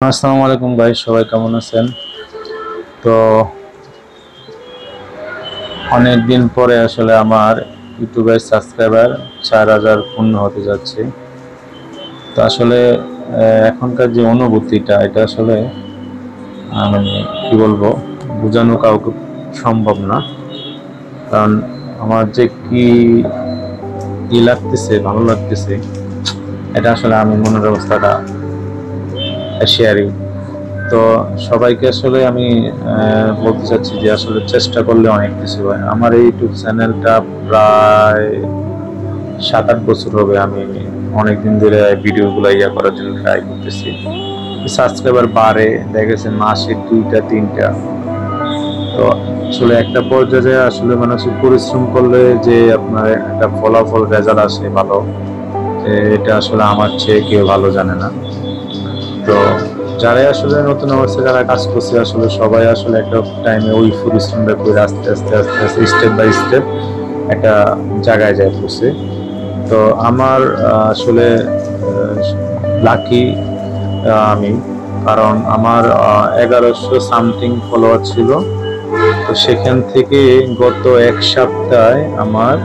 আসসালামু আলাইকুম ভাই, সবাই কেমন আছেন? তো অনেক দিন পরে আসলে আমার ইউটিউবের সাবস্ক্রাইবার 4000 পূর্ণ হতে যাচ্ছে। তো আসলে এখনকার যে অনুভূতিটা, এটা আসলে মানে কি বলবো, বোঝানো কাউকে সম্ভব না। কারণ আমার যে কি লাগতেছে, ভালো লাগতেছে, এটা আসলে আমি মনের অবস্থাটা শেয়ারিং। তো সবাইকে আসলে আমি বলতে চাচ্ছি যে আসলে চেষ্টা করলে অনেক কিছু হয়। আমার এই ইউটিউব চ্যানেলটা প্রায় 7-8 বছর হবে। আমি অনেকদিন ধরে ভিডিওগুলো করার জন্য ট্রাই করতেছি। সাবস্ক্রাইবার বাড়ে, দেখা গেছে মাসে 2টা 3টা। তো আসলে একটা পর্যায়ে আসলে মানুষ পরিশ্রম করলে যে আপনার একটা ফলাফল রেজাল্ট আসে ভালো, এটা আসলে আমার চেয়ে কেউ ভালো জানে না। তো যারাই আসলে নতুন অবস্থায় যারা কাজ করছে, আসলে সবাই আসলে একটা টাইমে ওই পরিশ্রমটা করে আস্তে আস্তে আস্তে আস্তে স্টেপ বাই স্টেপ একটা জায়গায় যায় পড়ছে। তো আমার আসলে লাকি আমি, কারণ আমার 1100 সামথিং ফলোয়ার ছিল। তো সেখান থেকে গত এক সপ্তাহে আমার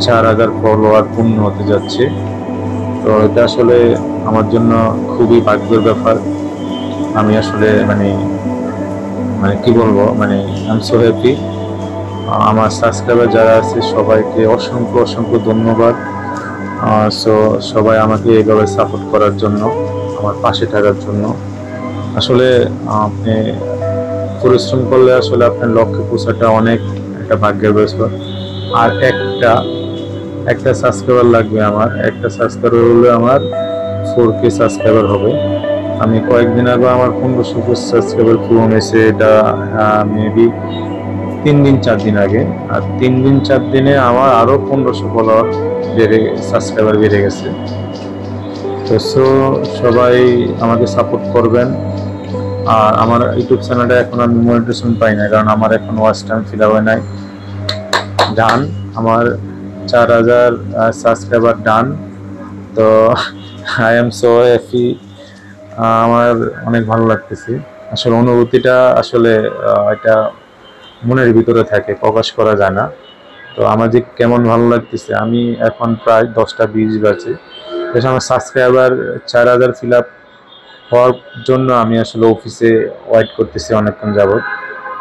4000 ফলোয়ার পূর্ণ হতে যাচ্ছে। তো এটা আসলে আমার জন্য খুবই ভাগ্যের ব্যাপার। আমি আসলে মানে মানে কি বলবো, মানে আই এম সো হ্যাপি। আমার সাবস্ক্রাইবার যারা আছে সবাইকে অসংখ্য অসংখ্য ধন্যবাদ। সো সবাই আমাকে এইভাবে সাপোর্ট করার জন্য, আমার পাশে থাকার জন্য। আসলে আপনি পরিশ্রম করলে আসলে আপনার লক্ষ্যে পৌঁছাটা অনেক একটা ভাগ্যের ব্যাপার। আর একটা একটা সাবস্ক্রাইবার লাগবে, আমার একটা সাবস্ক্রাইবার হলে আমার 4K সাবস্ক্রাইবার হবে। আমি কয়েকদিন আগে আমার 1500 সাবস্ক্রাইবার পূরণ হয়েছে, এটা মেবি 3 দিন 4 দিন আগে। আর 3 দিন 4 দিনে আমার আরো 1500 ফলোয়ার সাবস্ক্রাইবার বেড়ে গেছে। তো সবাই আমাকে সাপোর্ট করবেন। আর আমার ইউটিউব চ্যানেলটা এখন আমি মনিটাইজেশন পাই না, কারণ আমার এখন ওয়াচ টাইম ফিল হয় নাই। ডান, আমার 4000 সাবস্ক্রাইবার ডান। তো আই এম সো হ্যাপি। আমার অনেক ভালো লাগতেছে। আসলে অনুভূতিটা আসলে এটা মনের ভিতরে থাকে, প্রকাশ করা যায় না। তো আমার যে কেমন ভালো লাগতেছে, আমি এখন প্রায় 10টা 20 বাজে। আমার সাবস্ক্রাইবার 4000 ফিল আপ হওয়ার জন্য আমি আসলে অফিসে ওয়েট করতেছি অনেকক্ষণ যাবত,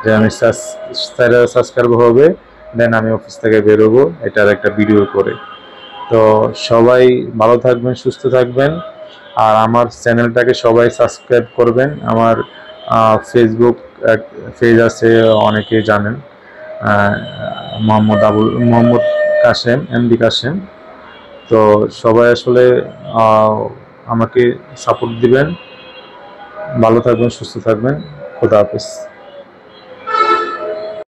যে আমি 4000 সাবস্ক্রাইবার হবে, দেন আমি অফিস থেকে বেরোবো এটার একটা ভিডিও করে। তো সবাই ভালো থাকবেন, সুস্থ থাকবেন। আর আমার চ্যানেলটাকে সবাই সাবস্ক্রাইব করবেন। আমার ফেসবুক পেজ আছে, অনেকেই জানেন, মোহাম্মদ কাশেম, এমডি কাশেম। তো সবাই আসলে আমাকে সাপোর্ট দিবেন। ভালো থাকবেন, সুস্থ থাকবেন। খোদা হাফেজ।